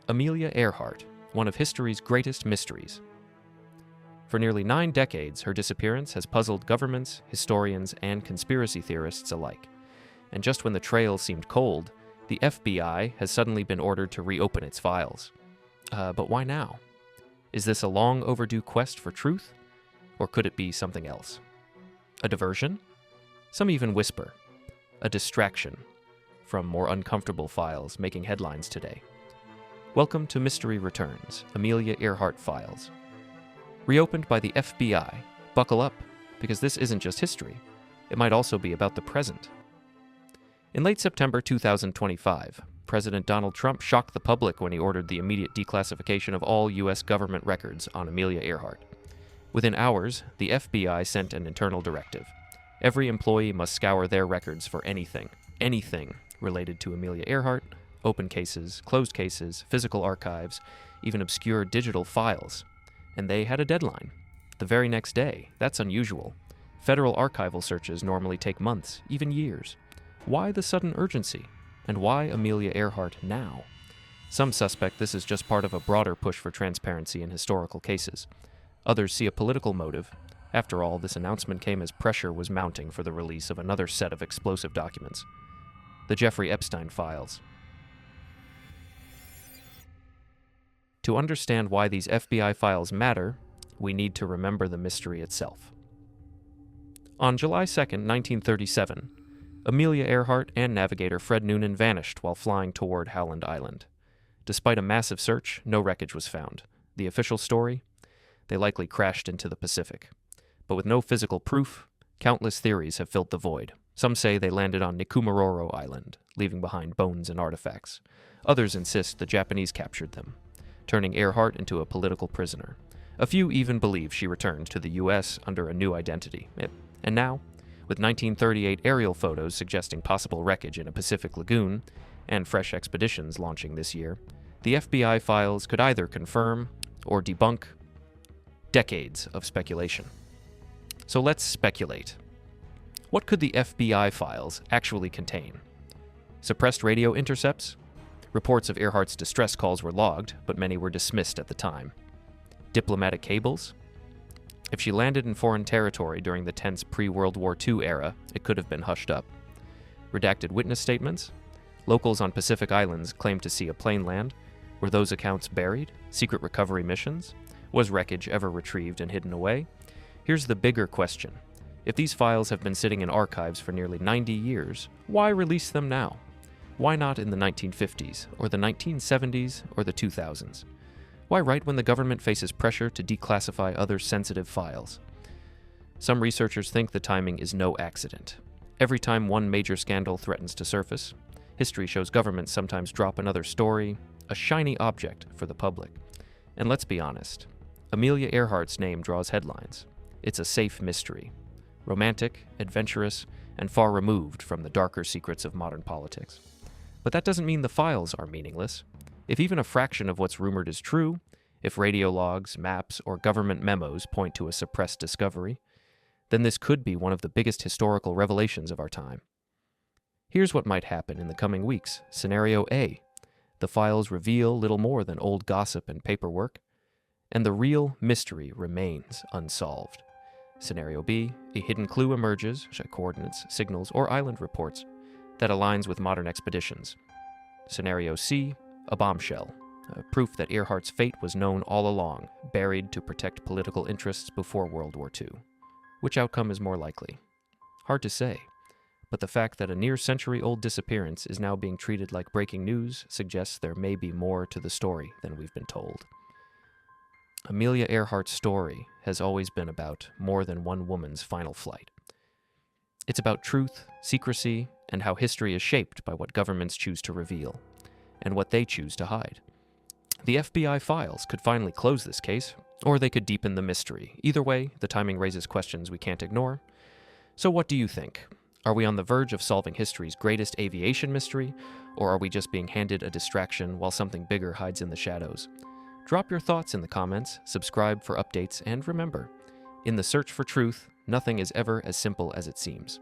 Amelia Earhart, one of history's greatest mysteries. For nearly 9 decades, her disappearance has puzzled governments, historians, and conspiracy theorists alike. And just when the trail seemed cold, the FBI has suddenly been ordered to reopen its files. But why now? Is this a long overdue quest for truth? Or could it be something else? A diversion? Some even whisper. A distraction from more uncomfortable files making headlines today. Welcome to Mystery Returns, Amelia Earhart Files. Reopened by the FBI, buckle up, because this isn't just history. It might also be about the present. In late September 2025, President Donald Trump shocked the public when he ordered the immediate declassification of all U.S. government records on Amelia Earhart. Within hours, the FBI sent an internal directive. Every employee must scour their records for anything related to Amelia Earhart, open cases, closed cases, physical archives, even obscure digital files. And they had a deadline. The very next day. That's unusual. Federal archival searches normally take months, even years. Why the sudden urgency? And why Amelia Earhart now? Some suspect this is just part of a broader push for transparency in historical cases. Others see a political motive. After all, this announcement came as pressure was mounting for the release of another set of explosive documents. The Jeffrey Epstein files. To understand why these FBI files matter, we need to remember the mystery itself. On July 2, 1937, Amelia Earhart and navigator Fred Noonan vanished while flying toward Howland Island. Despite a massive search, no wreckage was found. The official story? They likely crashed into the Pacific. But with no physical proof, countless theories have filled the void. Some say they landed on Nikumaroro Island, leaving behind bones and artifacts. Others insist the Japanese captured them, turning Earhart into a political prisoner. A few even believe she returned to the U.S. under a new identity. And now, with 1938 aerial photos suggesting possible wreckage in a Pacific lagoon, and fresh expeditions launching this year, the FBI files could either confirm or debunk decades of speculation. So let's speculate. What could the FBI files actually contain? Suppressed radio intercepts? Reports of Earhart's distress calls were logged, but many were dismissed at the time. Diplomatic cables? If she landed in foreign territory during the tense pre-World War II era, it could have been hushed up. Redacted witness statements? Locals on Pacific Islands claimed to see a plane land. Were those accounts buried? Secret recovery missions? Was wreckage ever retrieved and hidden away? Here's the bigger question. If these files have been sitting in archives for nearly 90 years, why release them now? Why not in the 1950s, or the 1970s, or the 2000s? Why right when the government faces pressure to declassify other sensitive files? Some researchers think the timing is no accident. Every time one major scandal threatens to surface, history shows governments sometimes drop another story, a shiny object for the public. And let's be honest, Amelia Earhart's name draws headlines. It's a safe mystery. Romantic, adventurous, and far removed from the darker secrets of modern politics. But that doesn't mean the files are meaningless. If even a fraction of what's rumored is true, if radio logs, maps, or government memos point to a suppressed discovery, then this could be one of the biggest historical revelations of our time. Here's what might happen in the coming weeks. Scenario A. The files reveal little more than old gossip and paperwork, and the real mystery remains unsolved. Scenario B. A hidden clue emerges, coordinates, signals, or island reports, that aligns with modern expeditions. Scenario C. A bombshell, proof that Earhart's fate was known all along, buried to protect political interests before World War II. Which outcome is more likely? Hard to say, but the fact that a near-century-old disappearance is now being treated like breaking news suggests there may be more to the story than we've been told. Amelia Earhart's story has always been about more than one woman's final flight. It's about truth, secrecy, and how history is shaped by what governments choose to reveal, and what they choose to hide. The FBI files could finally close this case, or they could deepen the mystery. Either way, the timing raises questions we can't ignore. So what do you think? Are we on the verge of solving history's greatest aviation mystery, or are we just being handed a distraction while something bigger hides in the shadows? Drop your thoughts in the comments, subscribe for updates, and remember, in the search for truth, nothing is ever as simple as it seems.